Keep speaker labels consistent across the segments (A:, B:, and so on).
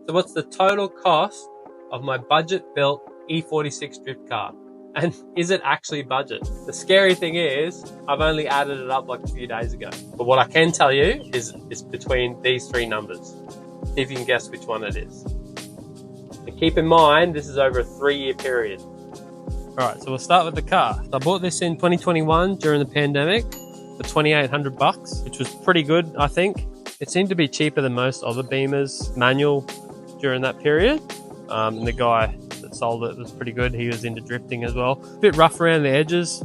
A: So what's the total cost of my budget-built E46 drift car? And is it actually budget? The scary thing is, I've only added it up like a few days ago. But what I can tell you is it's between these three numbers. See if you can guess which one it is. And keep in mind, this is over a 3-year period. All right, so we'll start with the car. I bought this in 2021 during the pandemic for $2,800, which was pretty good, I think. It seemed to be cheaper than most other Beamers manual during that period. And the guy that sold it was pretty good. He was into drifting as well. A bit rough around the edges,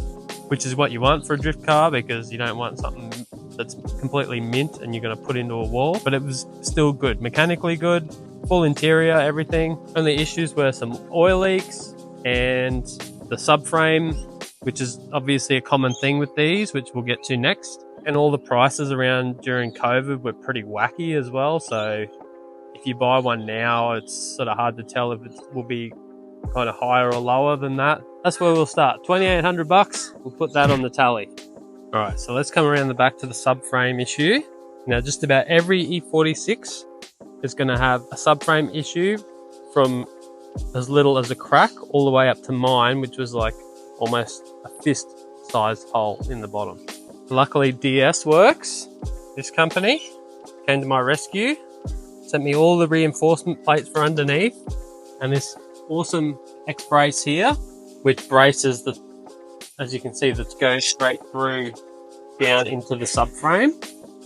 A: which is what you want for a drift car because you don't want something that's completely mint and you're going to put into a wall. But it was still good, mechanically good, full interior, everything. Only issues were some oil leaks and the subframe, which is obviously a common thing with these, which we'll get to next. And all the prices around during COVID were pretty wacky as well. So if you buy one now, it's sort of hard to tell if it will be kind of higher or lower than that. That's where we'll start. $2,800. We'll put that on the tally. All right, so let's come around the back to the subframe issue. Now, just about every E46 is going to have a subframe issue from as little as a crack all the way up to mine, which was like almost a fist-sized hole in the bottom. Luckily, DS Works, this company, came to my rescue, sent me all the reinforcement plates for underneath, and this awesome X-brace here, which braces the, as you can see, that goes straight through down into the subframe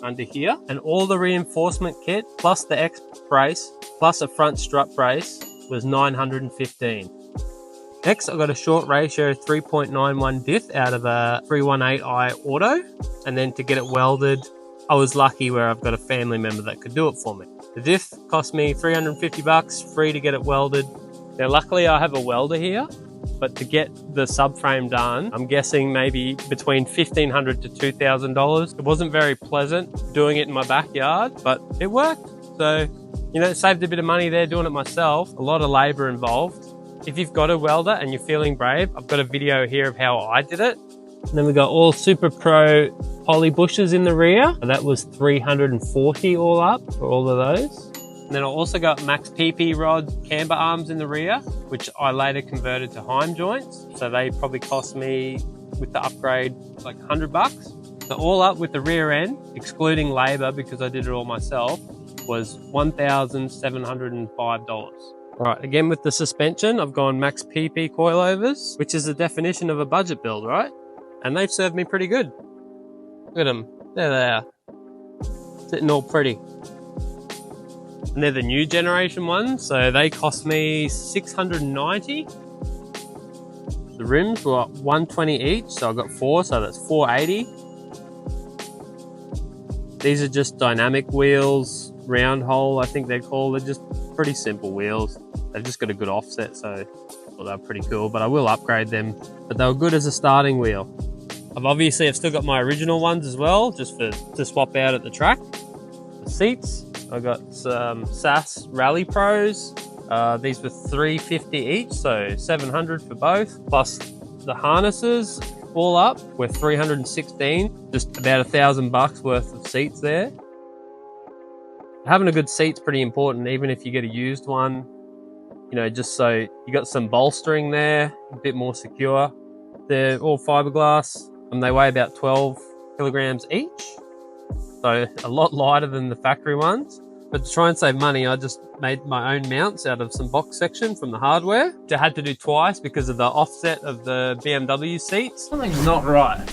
A: under here. And all the reinforcement kit, plus the X-brace, plus a front strut brace, was $915. Next, I got a short ratio 3.91 diff out of a 318i Auto. And then to get it welded, I was lucky where I've got a family member that could do it for me. The diff cost me $350, free to get it welded. Now, luckily I have a welder here, but to get the subframe done, I'm guessing maybe between $1,500 to $2,000. It wasn't very pleasant doing it in my backyard, but it worked. So, you know, saved a bit of money there doing it myself. A lot of labor involved. If you've got a welder and you're feeling brave, I've got a video here of how I did it. And then we got all Super Pro poly bushes in the rear. That was $340 all up for all of those. And then I also got Max PP rod camber arms in the rear, which I later converted to Heim joints. So they probably cost me, with the upgrade, like $100. So all up with the rear end, excluding labor because I did it all myself, was $1,705. All right, again with the suspension, I've gone Max PP coilovers, which is the definition of a budget build, right? And they've served me pretty good. Look at them, there they are, sitting all pretty. And they're the new generation ones, so they cost me $690. The rims were $120 each, so I got 4, so that's $480. These are just dynamic wheels, round hole, I think they're called. They're just pretty simple wheels. They've just got a good offset, so well, they're pretty cool, but I will upgrade them. But they were good as a starting wheel. I've still got my original ones as well, just to swap out at the track. The seats, I got some SAS Rally Pros. These were $350 each, so $700 for both. Plus the harnesses, all up, were $316. Just about $1,000 worth of seats there. Having a good seat's pretty important, even if you get a used one. You know, just so you got some bolstering there, a bit more secure. They're all fiberglass, and they weigh about 12 kilograms each. So a lot lighter than the factory ones. But to try and save money, I just made my own mounts out of some box section from the hardware, which I had to do twice because of the offset of the BMW seats. Something's not right.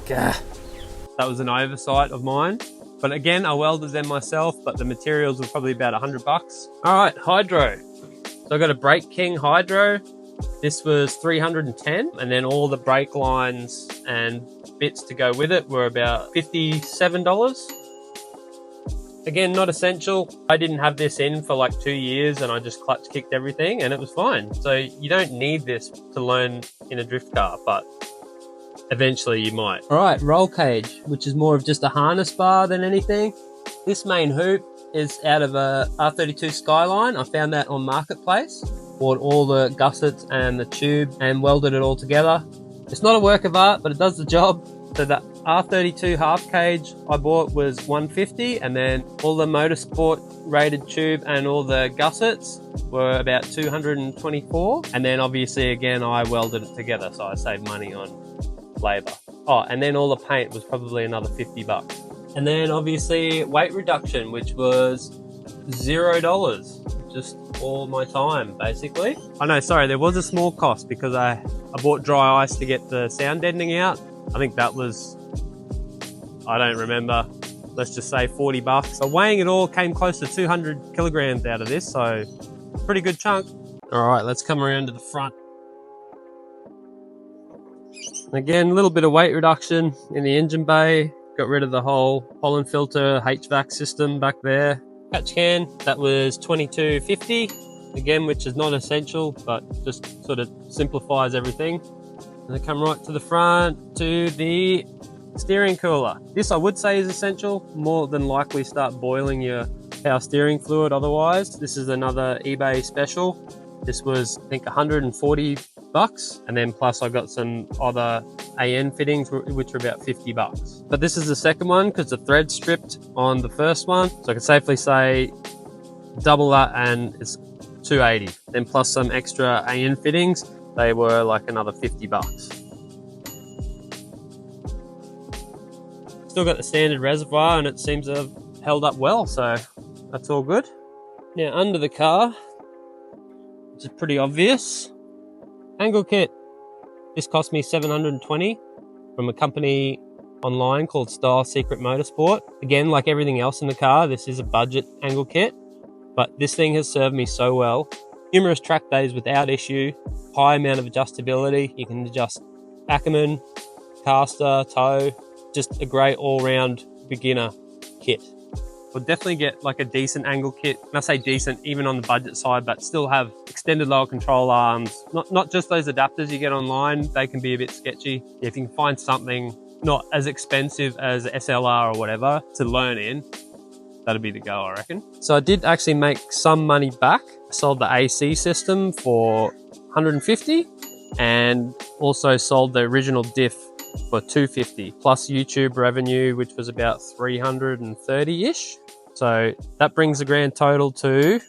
A: Gah. That was an oversight of mine. But again, I welded them myself, but the materials were probably about $100. All right, hydro. So I got a Brake King hydro. This was $310, and then all the brake lines and bits to go with it were about $57. Again, not essential. I didn't have this in for like 2 years and I just clutch kicked everything and it was fine. So you don't need this to learn in a drift car, but eventually you might. All right, roll cage, which is more of just a harness bar than anything. This main hoop is out of a R32 Skyline. I found that on Marketplace. Bought all the gussets and the tube and welded it all together. It's not a work of art, but it does the job. So that R32 half cage I bought was 150, and then all the motorsport rated tube and all the gussets were about 224. And then obviously again, I welded it together, so I saved money on labor. Oh, and then all the paint was probably another 50 bucks. And then obviously weight reduction, which was $0. Just all my time, basically. I know, sorry, there was a small cost because I bought dry ice to get the sound deadening out. I think that was, I don't remember, let's just say 40 bucks. So weighing it all came close to 200 kilograms out of this, so pretty good chunk. All right, let's come around to the front. Again, a little bit of weight reduction in the engine bay. Got rid of the whole pollen filter HVAC system back there. Catch can, that was $22.50. Again, which is not essential, but just sort of simplifies everything. And then come right to the front to the steering cooler. This I would say is essential. More than likely start boiling your power steering fluid otherwise. This is another eBay special. This was, I think, 140 bucks. And then plus I got some other AN fittings, which are about 50 bucks. But this is the second one because the thread stripped on the first one. So I can safely say double that and it's 280. Then plus some extra AN fittings, they were like another 50 bucks. Still got the standard reservoir and it seems to have held up well, so that's all good. Now under the car, which is pretty obvious, angle kit. This cost me $720 from a company online called Style Secret Motorsport. Again, like everything else in the car, this is a budget angle kit, but this thing has served me so well. Numerous track days without issue, high amount of adjustability. You can adjust Ackerman, caster, toe, just a great all-round beginner kit. We'll definitely get like a decent angle kit. And I say decent, even on the budget side, but still have extended lower control arms. Not just those adapters you get online, they can be a bit sketchy. If you can find something not as expensive as SLR or whatever to learn in, that'd be the go, I reckon. So I did actually make some money back. I sold the AC system for $150 and also sold the original diff for $250 plus YouTube revenue, which was about 330-ish. So that brings the grand total to, if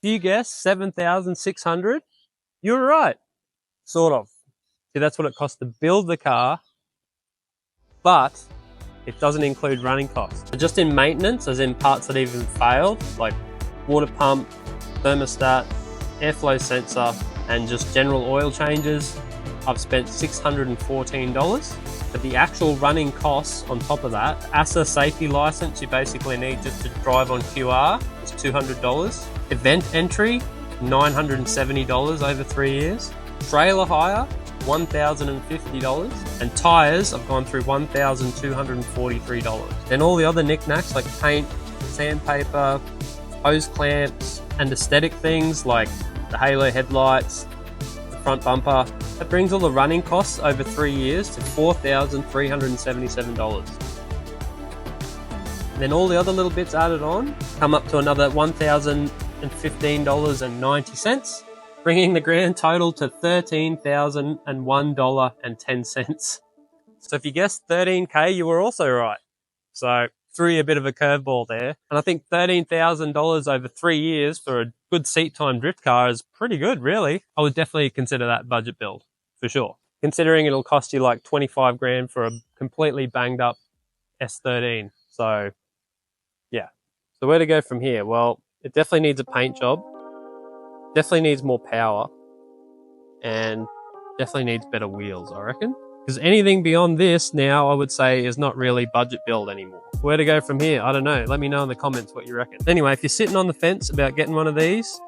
A: you guess, 7,600. You were right, sort of. See, that's what it cost to build the car, but it doesn't include running costs. So just in maintenance, as in parts that even failed, like water pump, thermostat, airflow sensor, and just general oil changes, I've spent $614. But the actual running costs on top of that, ASA safety license you basically need just to drive on QR, is $200. Event entry, $970 over 3 years. Trailer hire, $1,050. And tires, I've gone through $1,243. Then all the other knickknacks like paint, sandpaper, hose clamps, and aesthetic things like the halo headlights, the front bumper, that brings all the running costs over 3 years to $4,377. And then all the other little bits added on come up to another $1,015.90, bringing the grand total to $13,001.10. So if you guessed 13K, you were also right. So threw you a bit of a curveball there. And I think $13,000 over 3 years for a good seat time drift car is pretty good, really. I would definitely consider that budget build, for sure. Considering it'll cost you like 25 grand for a completely banged up S13. So yeah. So where to go from here? Well, it definitely needs a paint job. Definitely needs more power. And definitely needs better wheels, I reckon. Because anything beyond this now, I would say, is not really budget build anymore. Where to go from here? I don't know. Let me know in the comments what you reckon. Anyway, if you're sitting on the fence about getting one of these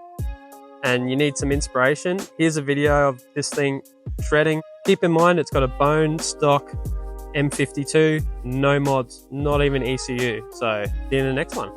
A: and you need some inspiration, here's a video of this thing shredding. Keep in mind, it's got a bone stock M52, no mods, not even ECU. So see you in the next one.